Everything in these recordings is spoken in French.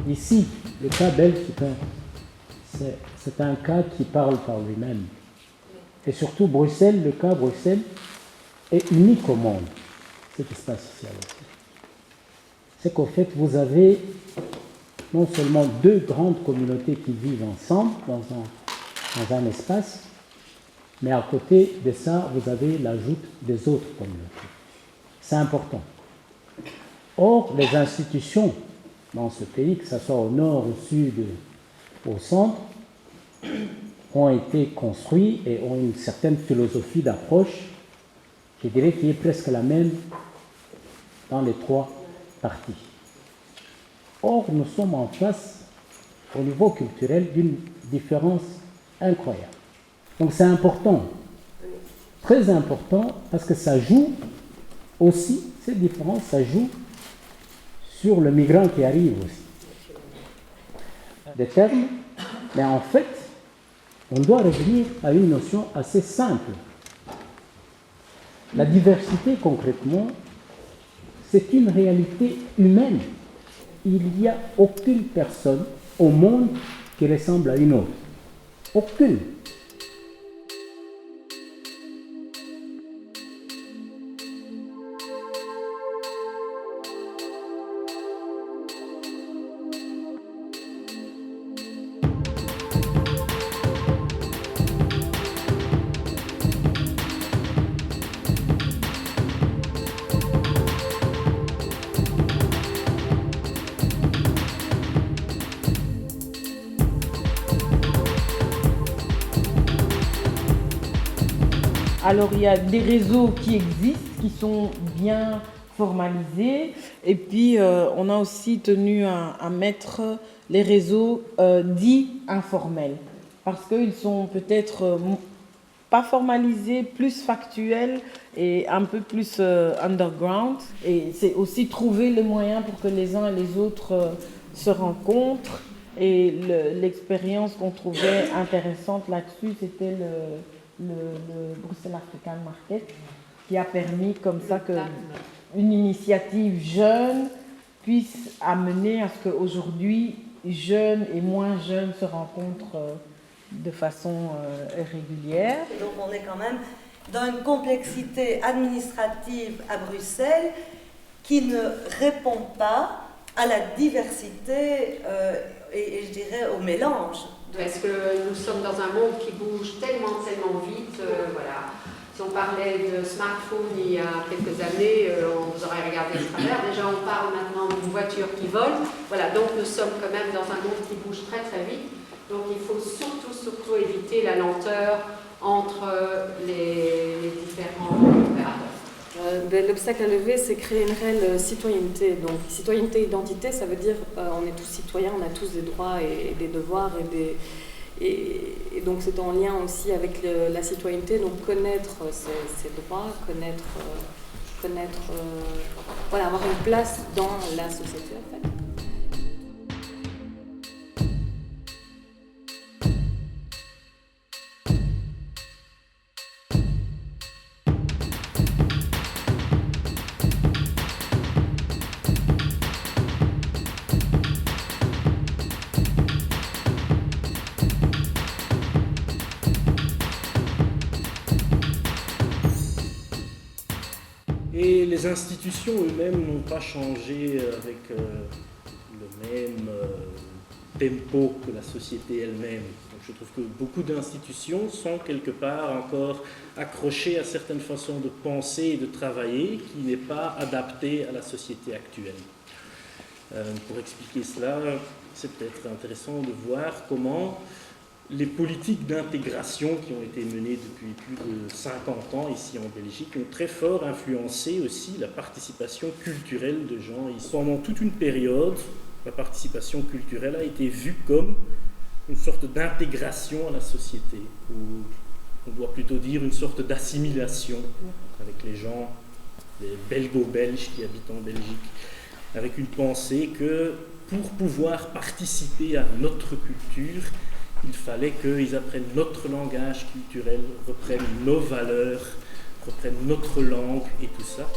Ici, le cas belge, c'est un cas qui parle par lui-même. Et surtout, Bruxelles, le cas Bruxelles, est unique au monde, cet espace social aussi. C'est qu'en fait, vous avez non seulement deux grandes communautés qui vivent ensemble dans un espace, mais à côté de ça, vous avez l'ajout des autres communautés. C'est important. Or, les institutions dans ce pays, que ce soit au nord, au sud, au centre, ont été construites et ont une certaine philosophie d'approche, je dirais, qui est presque la même dans les trois parties. Or, nous sommes en face, au niveau culturel, d'une différence incroyable. Donc c'est important, très important, parce que ça joue aussi, cette différence, ça joue sur le migrant qui arrive aussi. Des termes, mais en fait, on doit revenir à une notion assez simple. La diversité, concrètement, c'est une réalité humaine. Il n'y a aucune personne au monde qui ressemble à une autre. Aucune. Alors il y a des réseaux qui existent, qui sont bien formalisés, et puis on a aussi tenu à mettre les réseaux dits informels, parce qu'ils sont peut-être pas formalisés, plus factuels et un peu plus underground. Et c'est aussi trouver les moyens pour que les uns et les autres se rencontrent. Et l'expérience qu'on trouvait intéressante là-dessus, c'était le Bruxelles African Market, qui a permis comme ça qu'une initiative jeune puisse amener à ce qu'aujourd'hui, jeunes et moins jeunes se rencontrent de façon régulière. Donc on est quand même dans une complexité administrative à Bruxelles qui ne répond pas à la diversité et je dirais au mélange. Parce que nous sommes dans un monde qui bouge tellement vite, voilà. Si on parlait de smartphone il y a quelques années, on vous aurait regardé de travers. Déjà, on parle maintenant d'une voiture qui vole. Voilà, donc nous sommes quand même dans un monde qui bouge très vite. Donc il faut surtout éviter la lenteur entre les différents opérateurs. L'obstacle à lever, c'est créer une réelle citoyenneté. Donc, citoyenneté-identité, ça veut dire on est tous citoyens, on a tous des droits et des devoirs et donc c'est en lien aussi avec la citoyenneté. Donc, connaître ses droits, voilà, avoir une place dans la société en fait. Et les institutions eux-mêmes n'ont pas changé avec le même tempo que la société elle-même. Donc je trouve que beaucoup d'institutions sont quelque part encore accrochées à certaines façons de penser et de travailler qui n'est pas adaptée à la société actuelle. Pour expliquer cela, c'est peut-être intéressant de voir comment les politiques d'intégration qui ont été menées depuis plus de 50 ans ici en Belgique ont très fort influencé aussi la participation culturelle de gens. Pendant toute une période, la participation culturelle a été vue comme une sorte d'intégration à la société, ou on doit plutôt dire une sorte d'assimilation avec les gens, les belgo-belges qui habitent en Belgique, avec une pensée que pour pouvoir participer à notre culture, il fallait qu'ils apprennent notre langage culturel, reprennent nos valeurs, reprennent notre langue et tout ça.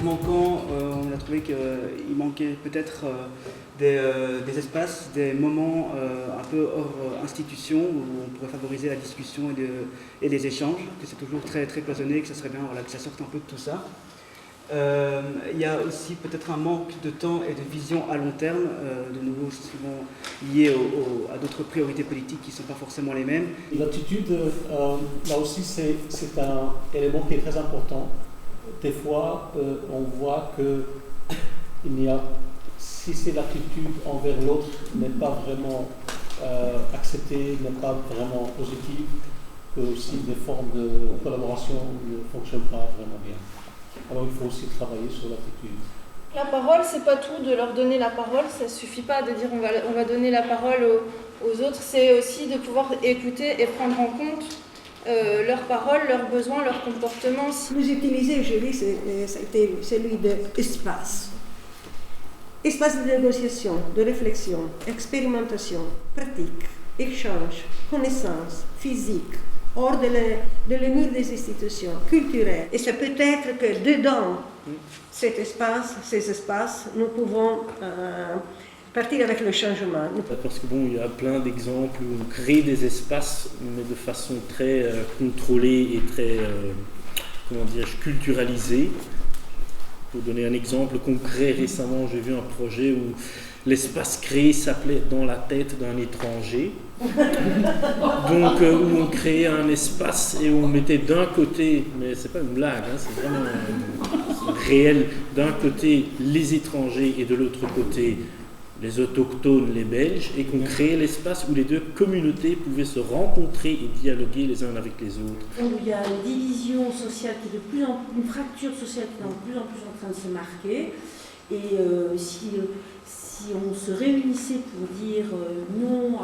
manquant, on a trouvé qu'il manquait peut-être des espaces, des moments un peu hors institution où on pourrait favoriser la discussion et les échanges, que c'est toujours très, très cloisonné, que ce serait bien que ça sorte un peu de tout ça. Il y a aussi peut-être un manque de temps et de vision à long terme, de nouveau souvent lié à d'autres priorités politiques qui ne sont pas forcément les mêmes. L'attitude, là aussi, c'est un élément qui est très important. Des fois, on voit que si c'est l'attitude envers l'autre n'est pas vraiment acceptée, n'est pas vraiment positive, que aussi des formes de collaboration ne fonctionnent pas vraiment bien. Alors il faut aussi travailler sur l'attitude. La parole, c'est pas tout de leur donner la parole, ça suffit pas de dire on va donner la parole aux autres, c'est aussi de pouvoir écouter et prendre en compte leurs paroles, leurs besoins, leurs comportements. Plus utilisé, je dis, ça a été celui de espace. Espace de négociation, de réflexion, expérimentation, pratique, échange, connaissance, physique, hors de le mur des institutions, culturelles. Et c'est peut-être que dedans ces espaces, nous pouvons partir avec le changement. Parce que il y a plein d'exemples où on crée des espaces, mais de façon très contrôlée et très, culturalisée. Pour donner un exemple concret, récemment j'ai vu un projet où l'espace créé s'appelait « Dans la tête d'un étranger ». Donc où on créait un espace et on mettait d'un côté, mais c'est pas une blague, c'est vraiment réel, d'un côté les étrangers et de l'autre côté les autochtones, les Belges, et qu'on créait l'espace où les deux communautés pouvaient se rencontrer et dialoguer les uns avec les autres. Il y a une division sociale une fracture sociale qui est de plus en plus en train de se marquer. Et si on se réunissait pour dire non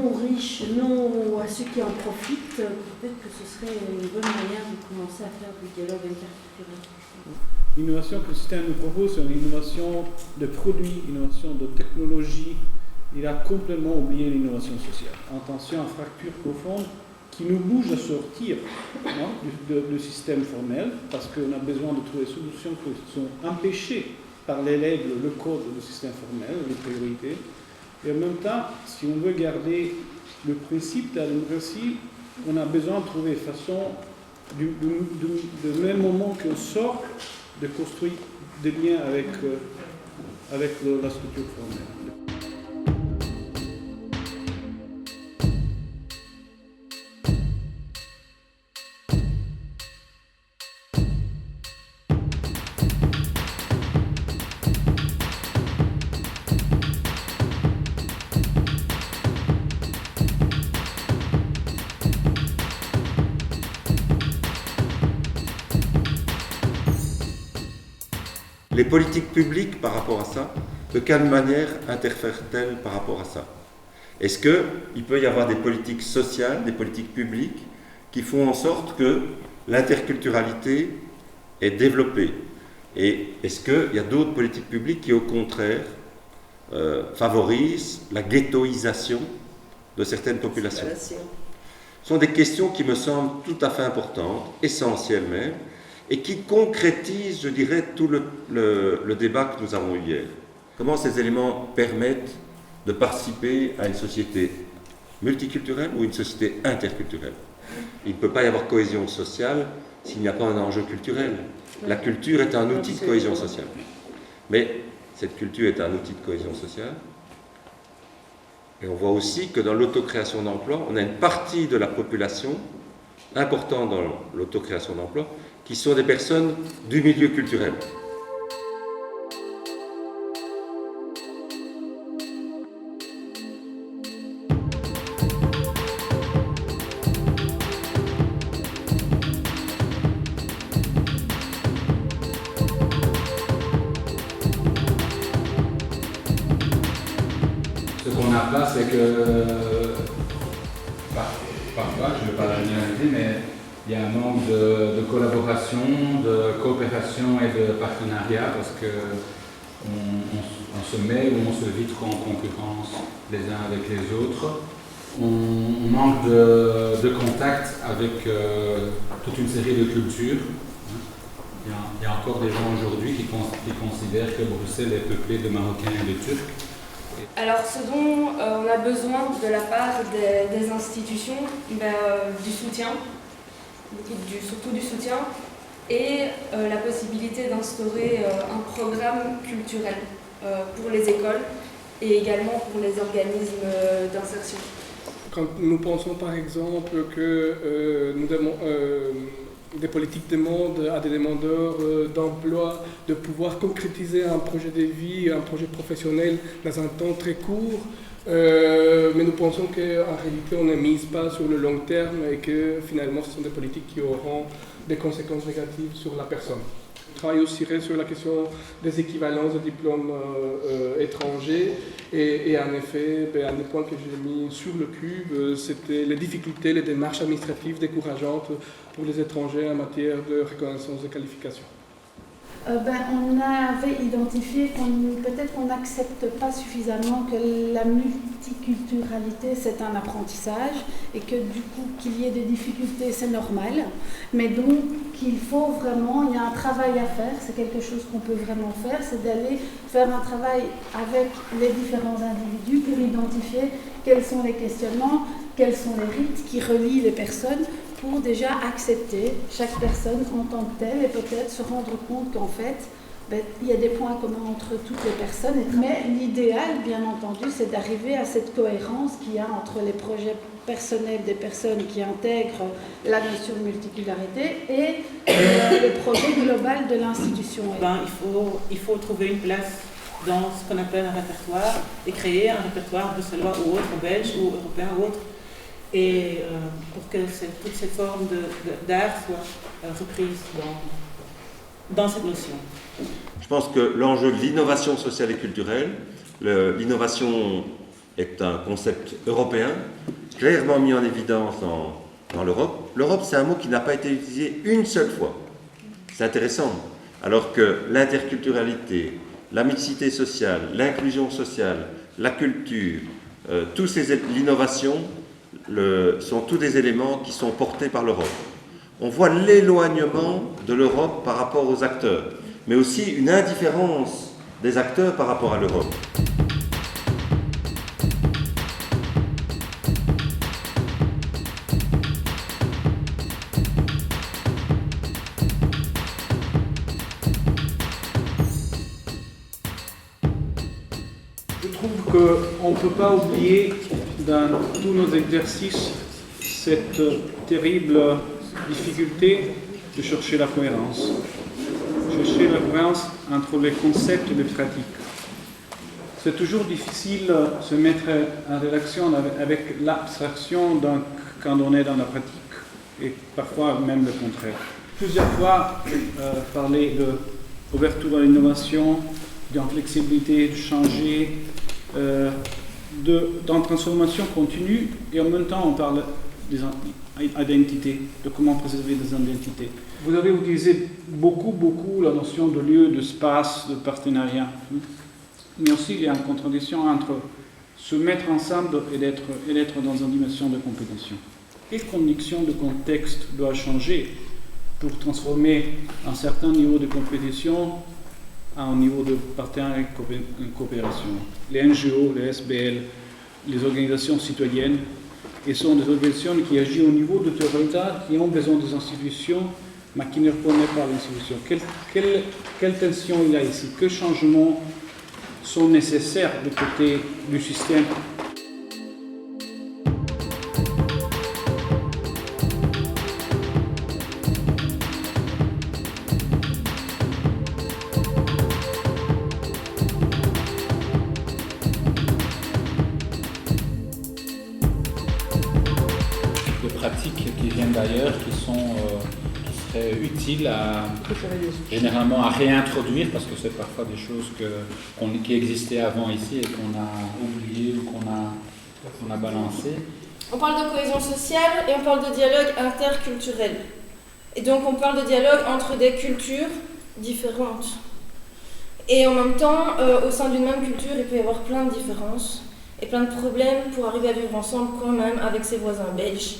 aux riches, non à ceux qui en profitent, peut-être que ce serait une bonne manière de commencer à faire du dialogue interculturel. L'innovation que le système nous propose, c'est une innovation de produits, innovation de technologie. Il a complètement oublié l'innovation sociale. Attention à fracture profonde qui nous bouge à sortir du système formel, parce qu'on a besoin de trouver des solutions qui sont empêchées par les règles, le code du système formel, les priorités. Et en même temps, si on veut garder le principe de la démocratie, on a besoin de trouver façon, du même moment qu'on sort, de construire des liens avec la structure formelle. Les politiques publiques par rapport à ça, de quelle manière interfèrent-elles par rapport à ça? Est-ce qu'il peut y avoir des politiques sociales, des politiques publiques qui font en sorte que l'interculturalité est développée? Et est-ce qu'il y a d'autres politiques publiques qui au contraire favorisent la ghettoisation de certaines populations? Ce sont des questions qui me semblent tout à fait importantes, essentielles même, et qui concrétise, je dirais, tout le débat que nous avons eu hier. Comment ces éléments permettent de participer à une société multiculturelle ou une société interculturelle? Il ne peut pas y avoir cohésion sociale s'il n'y a pas un enjeu culturel. La culture est un outil de cohésion sociale. Mais cette culture est un outil de cohésion sociale. Et on voit aussi que dans l'autocréation d'emplois, on a une partie de la population importante dans l'autocréation d'emplois qui sont des personnes du milieu culturel. Ce qu'on a là, c'est que parfois, je ne vais pas la généraliser, mais il y a un manque de collaboration, de coopération et de partenariat parce qu'on se met ou on se vit trop en concurrence les uns avec les autres. On manque de contact avec toute une série de cultures. Il y a encore des gens aujourd'hui qui considèrent que Bruxelles est peuplée de Marocains et de Turcs. Alors, ce dont on a besoin de la part des institutions, du soutien, surtout du soutien, et la possibilité d'instaurer un programme culturel pour les écoles et également pour les organismes d'insertion. Quand nous pensons par exemple que des politiques demandent à des demandeurs d'emploi de pouvoir concrétiser un projet de vie, un projet professionnel dans un temps très court, mais nous pensons qu'en réalité on ne mise pas sur le long terme et que finalement ce sont des politiques qui auront des conséquences négatives sur la personne. Je travaille aussi sur la question des équivalences de diplômes étrangers et en effet, un des points que j'ai mis sur le cube, c'était les difficultés, les démarches administratives décourageantes pour les étrangers en matière de reconnaissance des qualifications. On avait identifié peut-être qu'on n'accepte pas suffisamment que la multiculturalité c'est un apprentissage et que du coup qu'il y ait des difficultés c'est normal, mais donc qu'il faut vraiment, il y a un travail à faire, c'est quelque chose qu'on peut vraiment faire, c'est d'aller faire un travail avec les différents individus pour identifier quels sont les questionnements, quels sont les rites qui relient les personnes, pour déjà accepter chaque personne en tant que telle et peut-être se rendre compte qu'en fait, il y a des points communs entre toutes les personnes. Mais l'idéal, bien entendu, c'est d'arriver à cette cohérence qu'il y a entre les projets personnels des personnes qui intègrent la notion de multicularité et le projet global de l'institution. Il faut trouver une place dans ce qu'on appelle un répertoire et créer un répertoire bruxellois ou autre, belge ou européen ou autre. Et pour que toutes ces formes d'art soient reprises dans cette notion. Je pense que l'enjeu de l'innovation sociale et culturelle, l'innovation est un concept européen, clairement mis en évidence dans l'Europe. L'Europe, c'est un mot qui n'a pas été utilisé une seule fois. C'est intéressant. Alors que l'interculturalité, la mixité sociale, l'inclusion sociale, la culture, l'innovation, sont tous des éléments qui sont portés par l'Europe. On voit l'éloignement de l'Europe par rapport aux acteurs, mais aussi une indifférence des acteurs par rapport à l'Europe. Je trouve qu'on ne peut pas oublier dans tous nos exercices cette terrible difficulté de chercher la cohérence. Chercher la cohérence entre les concepts et les pratiques. C'est toujours difficile de se mettre en relation avec l'abstraction quand on est dans la pratique, et parfois même le contraire. Plusieurs fois, parler d'ouverture à l'innovation, d'inflexibilité, de changer, dans transformation continue, et en même temps on parle des identités, de comment préserver des identités. Vous avez utilisé beaucoup la notion de lieu, d'espace, de partenariat, mais aussi il y a une contradiction entre se mettre ensemble et d'être dans une dimension de compétition. Quelle condition de contexte doit changer pour transformer un certain niveau de compétition à un niveau de partenariat et coopération? Les NGO, les SBL, les organisations citoyennes, et sont des organisations qui agissent au niveau de territoire, qui ont besoin des institutions, mais qui ne répondent pas à l'institution. Quelle tension il y a ici? Quels changements sont nécessaires du côté du système? D'ailleurs qui seraient utiles généralement à réintroduire, parce que c'est parfois des choses qui existaient avant ici et qu'on a oubliées ou qu'on a balancées. On parle de cohésion sociale et on parle de dialogue interculturel. Et donc on parle de dialogue entre des cultures différentes. Et en même temps, au sein d'une même culture, il peut y avoir plein de différences et plein de problèmes pour arriver à vivre ensemble quand même avec ses voisins belges.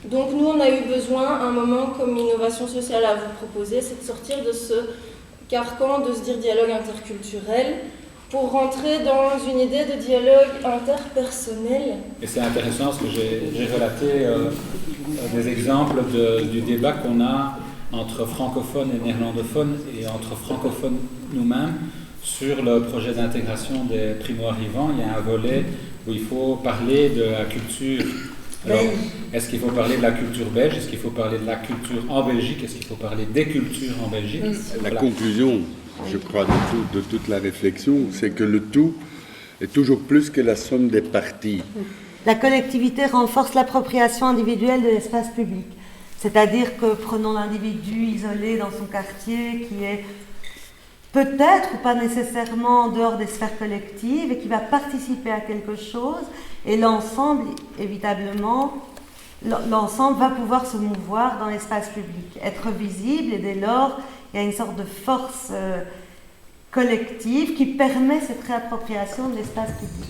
Donc nous, on a eu besoin, un moment comme Innovation sociale à vous proposer, c'est de sortir de ce carcan, de se dire dialogue interculturel, pour rentrer dans une idée de dialogue interpersonnel. Et c'est intéressant parce que j'ai relaté des exemples du débat qu'on a entre francophones et néerlandophones et entre francophones nous-mêmes sur le projet d'intégration des primo-arrivants. Il y a un volet où il faut parler de la culture. Alors, est-ce qu'il faut parler de la culture belge? Est-ce qu'il faut parler de la culture en Belgique? Est-ce qu'il faut parler des cultures en Belgique? La conclusion, je crois, de toute la réflexion, c'est que le tout est toujours plus que la somme des parties. La collectivité renforce l'appropriation individuelle de l'espace public. C'est-à-dire que prenons l'individu isolé dans son quartier qui est peut-être ou pas nécessairement en dehors des sphères collectives et qui va participer à quelque chose, et l'ensemble, évitablement, l'ensemble va pouvoir se mouvoir dans l'espace public, être visible, et dès lors, il y a une sorte de force collective qui permet cette réappropriation de l'espace public.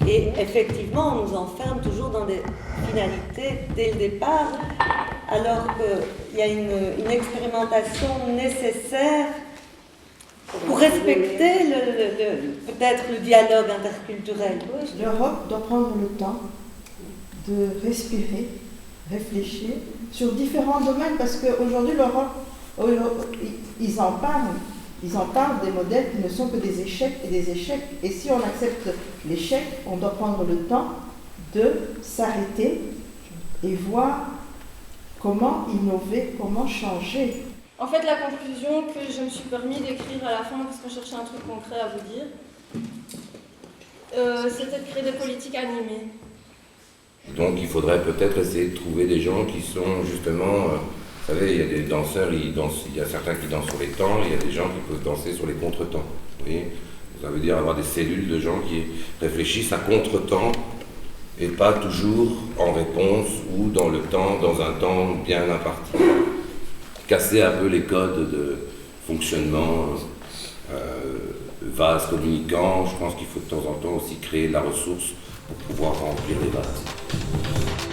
Et effectivement, on nous enferme toujours dans des finalités dès le départ, alors qu'il y a une expérimentation nécessaire pour respecter peut-être le dialogue interculturel. L'Europe doit prendre le temps de respirer, réfléchir sur différents domaines, parce qu'aujourd'hui, l'Europe, ils en parlent. Ils en parlent des modèles qui ne sont que des échecs et des échecs. Et si on accepte l'échec, on doit prendre le temps de s'arrêter et voir comment innover, comment changer. En fait, la conclusion que je me suis permis d'écrire à la fin, parce qu'on cherchait un truc concret à vous dire, c'était de créer des politiques animées. Donc il faudrait peut-être essayer de trouver des gens qui sont justement... Vous savez, il y a des danseurs, il y a certains qui dansent sur les temps, il y a des gens qui peuvent danser sur les contre-temps. Vous voyez, ça veut dire avoir des cellules de gens qui réfléchissent à contre-temps et pas toujours en réponse ou dans le temps, dans un temps bien imparti. Casser un peu les codes de fonctionnement, vases communicants. Je pense qu'il faut de temps en temps aussi créer la ressource pour pouvoir remplir les vases.